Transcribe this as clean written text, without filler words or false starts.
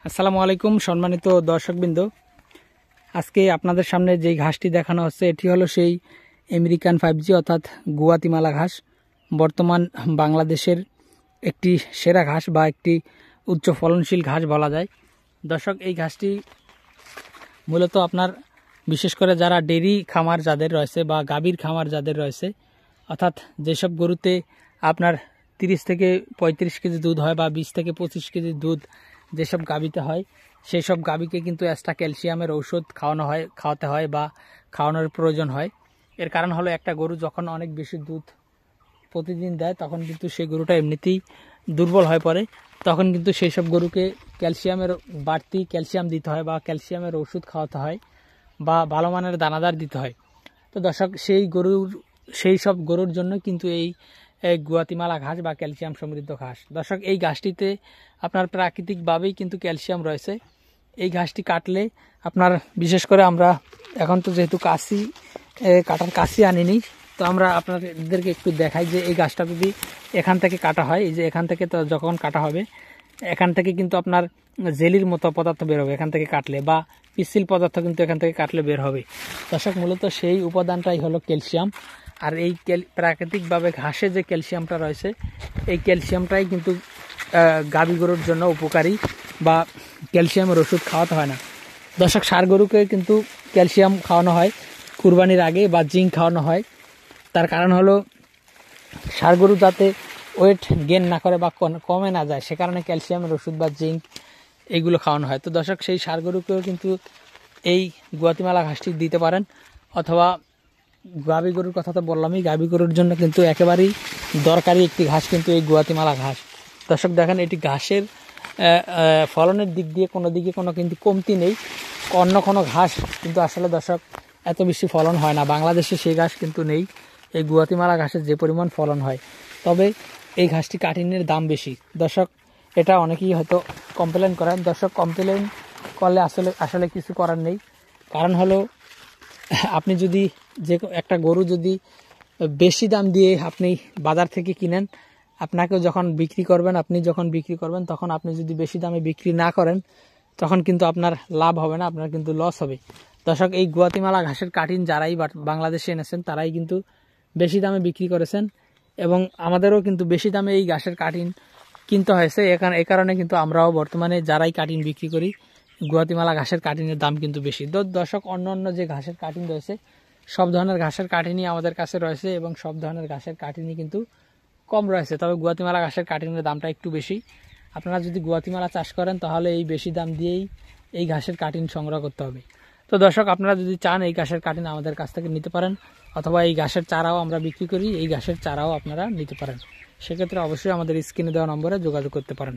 আসসালামু আলাইকুম সম্মানিত দর্শকবৃন্দ, আজকে আপনাদের সামনে যেই ঘাসটি দেখানো হচ্ছে এটি হলো সেই আমেরিকান 5G অর্থাৎ গুয়াতিমালা ঘাস। বর্তমান বাংলাদেশের একটি সেরা ঘাস বা একটি উচ্চ ফলনশীল ঘাস বলা যায়। দর্শক, এই ঘাসটি মূলত আপনার বিশেষ করে যারা ডেরি খামার যাদের রয়েছে বা গাভীর খামার যাদের রয়েছে, অর্থাৎ যেসব গরুতে আপনার 30 থেকে 35 কেজি দুধ হয় বা 20 থেকে 25 কেজি দুধ যেসব গাভীতে হয়, সেই সব গাভীকে কিন্তু এক্সট্রা ক্যালসিয়ামের ঔষধ খাওয়াতে হয় বা খাওয়ানোর প্রয়োজন হয়। এর কারণ হলো একটা গরু যখন অনেক বেশি দুধ প্রতিদিন দেয় তখন কিন্তু সেই গরুটা এমনিতেই দুর্বল হয়ে পড়ে। তখন কিন্তু সেই সব গরুকে ক্যালসিয়ামের বাড়তি ক্যালসিয়াম দিতে হয় বা ক্যালসিয়ামের ওষুধ খাওয়াতে হয় বা ভালো মানের দানাদার দিতে হয়। তো দর্শক, সেই সব গরুর জন্য কিন্তু এই গুয়াতিমালা ঘাস বা ক্যালসিয়াম সমৃদ্ধ ঘাস। দর্শক, এই ঘাসটিতে আপনার প্রাকৃতিকভাবেই কিন্তু ক্যালসিয়াম রয়েছে। এই ঘাসটি কাটলে আপনার বিশেষ করে আমরা এখন তো যেহেতু কাটার কাশি আনিনি, তো আমরা আপনাদেরকে একটু দেখাই যে এই গাছটা যদি এখান থেকে কাটা হয়, এই যে এখান থেকে তো যখন কাটা হবে এখান থেকে কিন্তু আপনার জেলির মতো পদার্থ বের হবে এখান থেকে কাটলে, বা পিচ্ছিল পদার্থ কিন্তু এখান থেকে কাটলে বের হবে। দর্শক, মূলত সেই উপাদানটাই হলো ক্যালসিয়াম। আর এই প্রাকৃতিকভাবে ঘাসে যে ক্যালসিয়ামটা রয়েছে, এই ক্যালসিয়ামটাই কিন্তু গাভী গরুর জন্য উপকারী বা ক্যালসিয়ামের ওষুধ খাওয়াতে হয় না। দর্শক, ষাঁড় গরুকে কিন্তু ক্যালসিয়াম খাওয়ানো হয় কুরবানির আগে বা জিঙ্ক খাওয়ানো হয়। তার কারণ হলো ষাঁড় গরু যাতে ওয়েট গেন না করে বা কমে না যায়, সে কারণে ক্যালসিয়ামের ওষুধ বা জিঙ্ক এইগুলো খাওয়ানো হয়। তো দর্শক, সেই ষাঁড় গরুকেও কিন্তু এই গুয়াতিমালা ঘাসটি দিতে পারেন, অথবা গাভী গরুর কথা তো বললামই, গাভী গরুর জন্য কিন্তু একেবারেই দরকারি একটি ঘাস কিন্তু এই গুয়াতিমালা ঘাস। দর্শক দেখেন, এটি ঘাসের ফলনের দিক দিয়ে কোনো দিকে কোনো কিন্তু কমতি নেই। অন্য কোনো ঘাস কিন্তু আসলে দর্শক এত বেশি ফলন হয় না, বাংলাদেশে সেই ঘাস কিন্তু নেই। এই গুয়াতিমালা ঘাসের যে পরিমাণ ফলন হয়, তবে এই ঘাসটি কাটিনের দাম বেশি। দর্শক, এটা অনেকেই হয়তো কমপ্লেন করেন। দর্শক, কমপ্লেন করলে আসলে কিছু করার নেই। কারণ হলো আপনি যদি একটা গরু যদি বেশি দাম দিয়ে আপনি বাজার থেকে কিনেন, আপনি যখন বিক্রি করবেন তখন আপনি যদি বেশি দামে বিক্রি না করেন, তখন কিন্তু আপনার লাভ হবে না, আপনার কিন্তু লস হবে। দর্শক, এই গুয়াতিমালা ঘাসের কাটিন যারাই বাংলাদেশে এনেছেন তারাই কিন্তু বেশি দামে বিক্রি করেছেন, এবং আমাদেরও কিন্তু বেশি দামে এই ঘাসের কাটিন কিনতে হয়েছে। এই কারণে কিন্তু আমরাও বর্তমানে যারাই কাটিন বিক্রি করি, গুয়াতিমালা ঘাসের কাটিনের দাম কিন্তু বেশি। দর্শক, অন্য যে ঘাসের কাটিন রয়েছে, সব ধরনের ঘাসের কাটিনই আমাদের কাছে রয়েছে এবং সব ধরনের ঘাসের কাটিনই কিন্তু কম রয়েছে, তবে গুয়াতিমালা ঘাসের কাটিনের দামটা একটু বেশি। আপনারা যদি গুয়াতিমালা চাষ করেন তাহলে এই বেশি দাম দিয়েই এই ঘাসের কাটিন সংগ্রহ করতে হবে। তো দর্শক, আপনারা যদি চান এই ঘাসের কাটিন আমাদের কাছ থেকে নিতে পারেন, অথবা এই ঘাসের চারাও আমরা বিক্রি করি, এই ঘাসের চারাও আপনারা নিতে পারেন। সেক্ষেত্রে অবশ্যই আমাদের স্ক্রিনে দেওয়া নম্বরে যোগাযোগ করতে পারেন।